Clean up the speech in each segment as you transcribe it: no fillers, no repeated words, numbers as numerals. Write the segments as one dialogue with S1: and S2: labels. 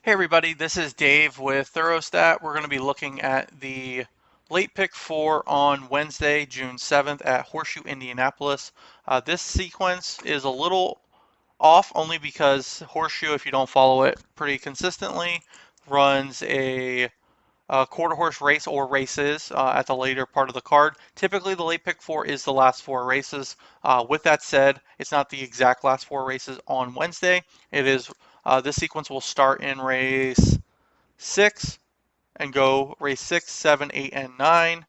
S1: Hey everybody, this is Dave with Thorostat. We're going to be looking at the late pick four on Wednesday, June 7th at Horseshoe Indianapolis. This sequence is a little off only because Horseshoe, if you don't follow it pretty consistently, runs a quarter horse race or races at the later part of the card. Typically, the late pick four is the last four races. With that said, it's not the exact last four races on Wednesday. It is this sequence will start in race six and go race six, seven, eight, and nine.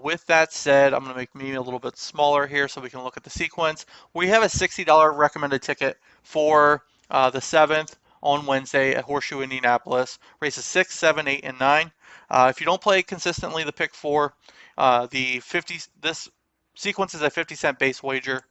S1: With that said, I'm going to make me a little bit smaller here so we can look at the sequence. We have a $60 recommended ticket for the 7th on Wednesday at Horseshoe Indianapolis, races 6, 7, 8, and 9. If you don't play consistently the pick four, this sequence is a 50-cent base wager.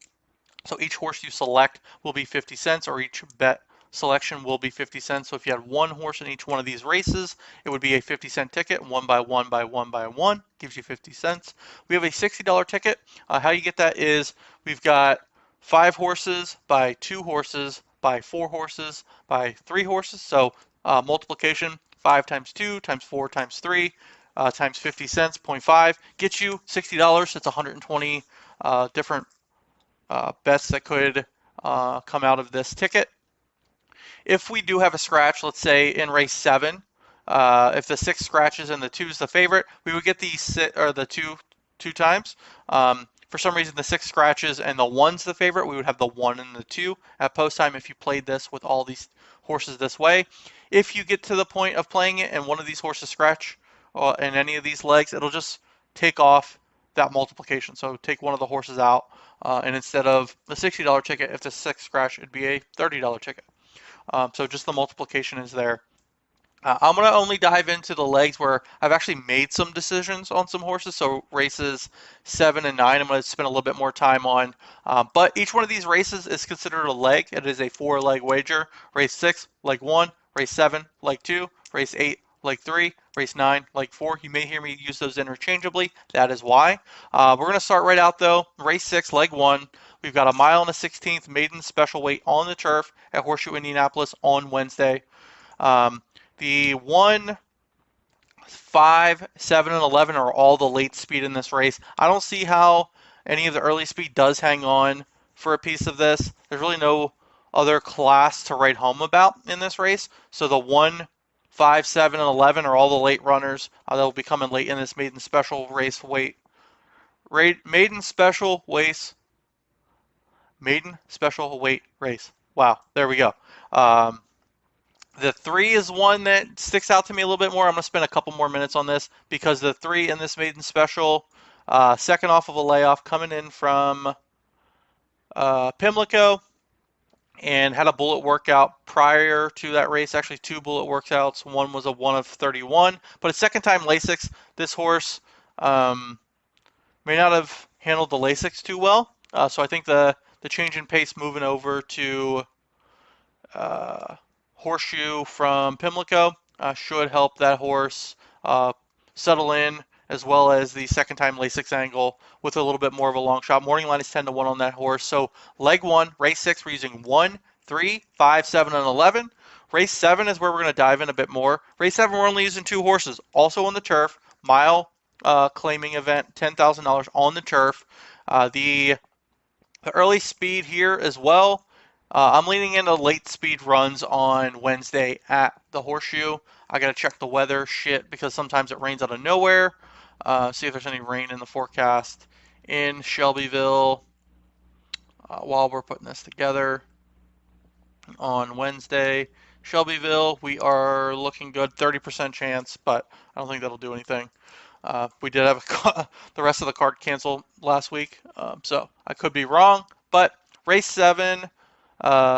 S1: So each horse you select will be 50 cents, or each bet selection will be 50 cents. So if you had one horse in each one of these races, it would be a 50-cent ticket. One by one by one by one gives you 50 cents. We have a $60 ticket. How you get that is we've got 5 horses by 2 horses by 4 horses by 3 horses. So multiplication 5 times 2 times 4 times 3 times 50 cents, 0.5 gets you $60. It's 120 different bets that could come out of this ticket. If we do have a scratch, let's say in race 7, if the 6 scratches and the 2 is the favorite, we would get the 2 times. For some reason, the 6 scratches and the 1's the favorite, we would have the 1 and the 2 at post time if you played this with all these horses this way. If you get to the point of playing it and one of these horses scratch in any of these legs, it'll just take off that multiplication. So take one of the horses out, and instead of the $60 ticket, if the 6 scratch, it'd be a $30 ticket. So just the multiplication is there. I'm going to only dive into the legs where I've actually made some decisions on some horses. So races 7 and 9, I'm going to spend a little bit more time on. But each one of these races is considered a leg. It is a 4-leg wager. Race 6, leg 1. Race 7, leg 2. Race 8, leg 3. Race 9, leg 4. You may hear me use those interchangeably. That is why. We're going to start right out though. Race 6, leg 1. We've got a mile and a 16th maiden special weight on the turf at Horseshoe Indianapolis on Wednesday. The 1, 5, 7, and 11 are all the late speed in this race. I don't see how any of the early speed does hang on for a piece of this. There's really no other class to write home about in this race. So the 1, 5, 7, and 11 are all the late runners that will be coming late in this maiden special race weight. Maiden special weight race. Wow, there we go. The 3 is one that sticks out to me a little bit more. I'm going to spend a couple more minutes on this because the 3 in this maiden special, second off of a layoff, coming in from Pimlico, and had a bullet workout prior to that race. Actually, 2 bullet workouts. One was a 1 of 31, but a second time Lasix. This horse may not have handled the Lasix too well. So I think the change in pace moving over to Horseshoe from Pimlico should help that horse settle in, as well as the second time Lasix angle with a little bit more of a long shot. Morning line is 10 to 1 on that horse. So leg 1, race 6, we're using 1, 3, 5, 7, and 11. Race 7 is where we're going to dive in a bit more. Race 7, we're only using 2 horses, also on the turf. Mile claiming event, $10,000 on the turf. The early speed here as well. I'm leaning into late speed runs on Wednesday at the Horseshoe. I got to check the weather shit because sometimes it rains out of nowhere. See if there's any rain in the forecast in Shelbyville while we're putting this together on Wednesday. Shelbyville, we are looking good, 30% chance, but I don't think that'll do anything. We did have the rest of the card canceled last week, so I could be wrong. But race 7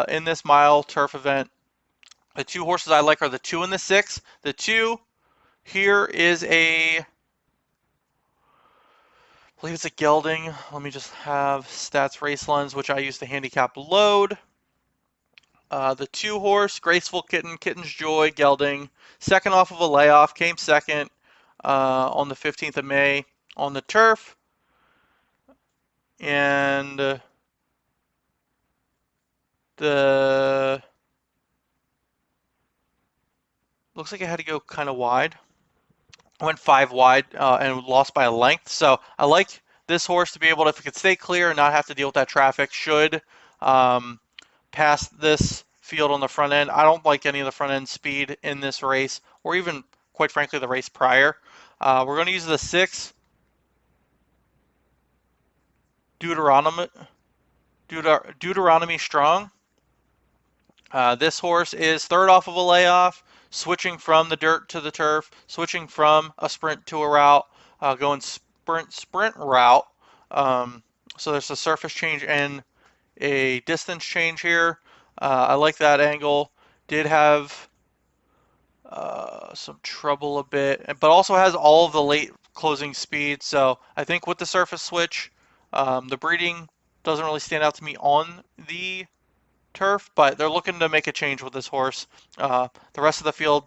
S1: in this mile turf event, the 2 horses I like are the 2 and the 6. The 2 here is I believe it's a gelding. Let me just have Stats Race Lens, which I use to handicap load. The 2 horse, Graceful Kitten, Kitten's Joy, gelding. Second off of a layoff, came second on the 15th of May on the turf. And the looks like it had to go kind of wide. Went 5 wide and lost by a length. So I like this horse to be able to, if it could stay clear and not have to deal with that traffic, should um, pass this field on the front end. I don't like any of the front end speed in this race, or even, quite frankly, the race prior. We're going to use the 6 Deuteronomy, Deuteronomy Strong. This horse is third off of a layoff, switching from the dirt to the turf, switching from a sprint to a route, going sprint route. Um, so there's a surface change and a distance change here. I like that angle. Did have some trouble a bit, but also has all of the late closing speed. So I think with the surface switch, the breeding doesn't really stand out to me on the turf, but they're looking to make a change with this horse. The rest of the field,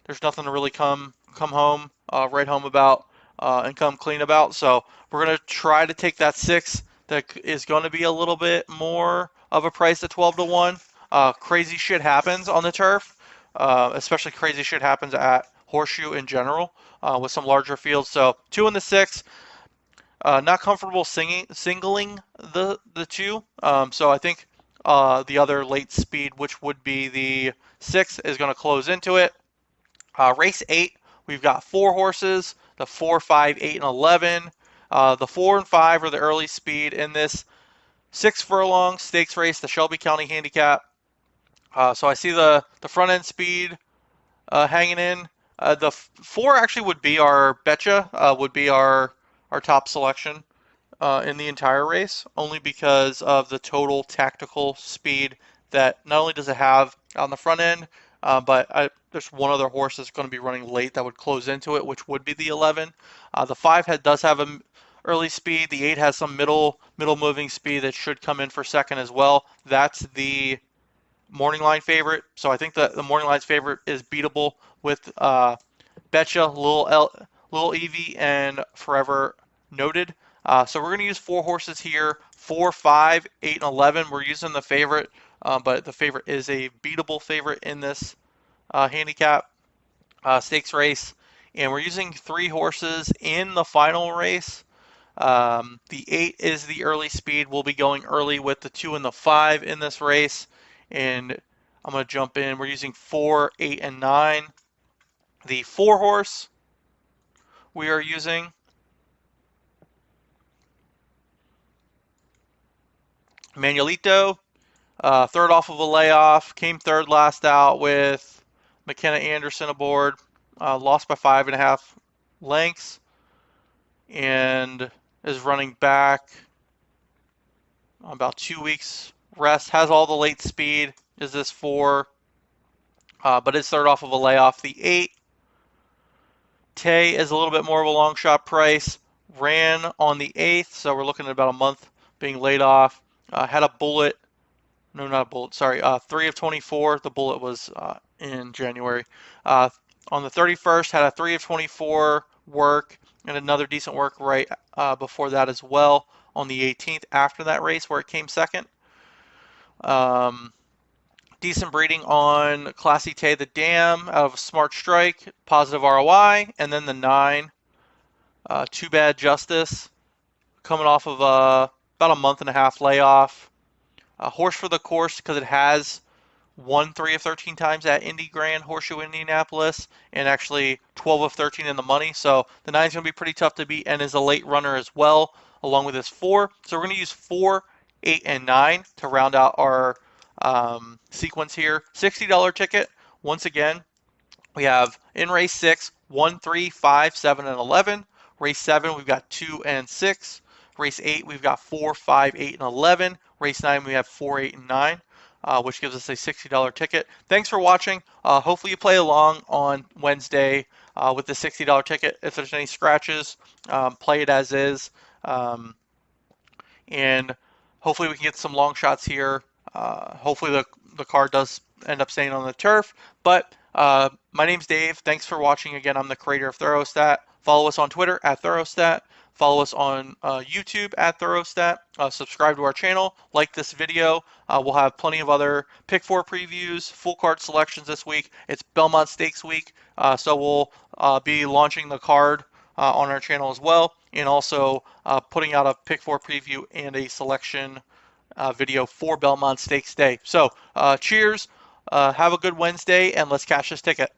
S1: there's nothing to really come home, write home about, and come clean about. So we're gonna try to take that 6 that is going to be a little bit more of a price at 12-1. Crazy shit happens on the turf, especially crazy shit happens at Horseshoe in general with some larger fields. So 2 and the 6. Not comfortable singling the 2. So I think the other late speed, which would be the 6, is going to close into it. Race 8, we've got 4 horses, the 4, 5, 8, and 11. The 4 and 5 are the early speed in this 6 furlong stakes race, the Shelby County Handicap. So I see the front end speed hanging in. The 4 actually would be our Betcha, would be our top selection in the entire race, only because of the total tactical speed that not only does it have on the front end, but there's one other horse that's going to be running late that would close into it, which would be the 11. The 5 does have a early speed. The 8 has some middle moving speed that should come in for second as well. That's the morning line favorite. So I think the morning line's favorite is beatable with Betcha, Little Evie, and Forever Noted. So we're going to use 4 horses here, 4, 5, 8, and 11. We're using the favorite, but the favorite is a beatable favorite in this handicap stakes race. And we're using 3 horses in the final race. The 8 is the early speed. We'll be going early with the 2 and the 5 in this race. And I'm going to jump in. We're using 4, 8, and 9. The 4 horse we are using Manuelito, third off of a layoff, came third last out with McKenna Anderson aboard, lost by 5.5 lengths, and is running back about 2 weeks rest. Has all the late speed. Is this 4, but is third off of a layoff. The 8, Tay, is a little bit more of a long shot price. Ran on the 8th, so we're looking at about a month being laid off. Had a bullet. No, not a bullet. Sorry. 3 of 24. The bullet was in January. On the 31st, had a 3 of 24 work and another decent work right before that as well on the 18th after that race where it came second. Decent breeding on Classy Tay the Dam out of Smart Strike, positive ROI, and then the 9, Too Bad Justice, coming off of about a month and a half layoff. Horse for the course because it has won 3 of 13 times at Indy Grand, Horseshoe Indianapolis, and actually 12 of 13 in the money. So the 9 is going to be pretty tough to beat and is a late runner as well, along with his 4. So we're going to use 4, 8, and 9 to round out our sequence here. $60 ticket. Once again, we have in race 6, 1, 3, 5, 7, and 11. Race 7, we've got 2 and 6. Race 8, we've got 4, 5, 8, and 11. Race 9, we have 4, 8, and 9, which gives us a $60 ticket. Thanks for watching. Hopefully you play along on Wednesday with the $60 ticket. If there's any scratches, play it as is. And hopefully we can get some long shots here. Hopefully the car does end up staying on the turf. But my name's Dave. Thanks for watching. Again, I'm the creator of Therostat. Follow us on Twitter at Therostat. Follow us on YouTube at Therostat. Subscribe to our channel. Like this video. We'll have plenty of other Pick 4 previews, full card selections this week. It's Belmont Stakes week, so we'll be launching the card on our channel as well, and also putting out a Pick 4 preview and a selection video for Belmont Stakes Day. So cheers, have a good Wednesday, and let's cash this ticket.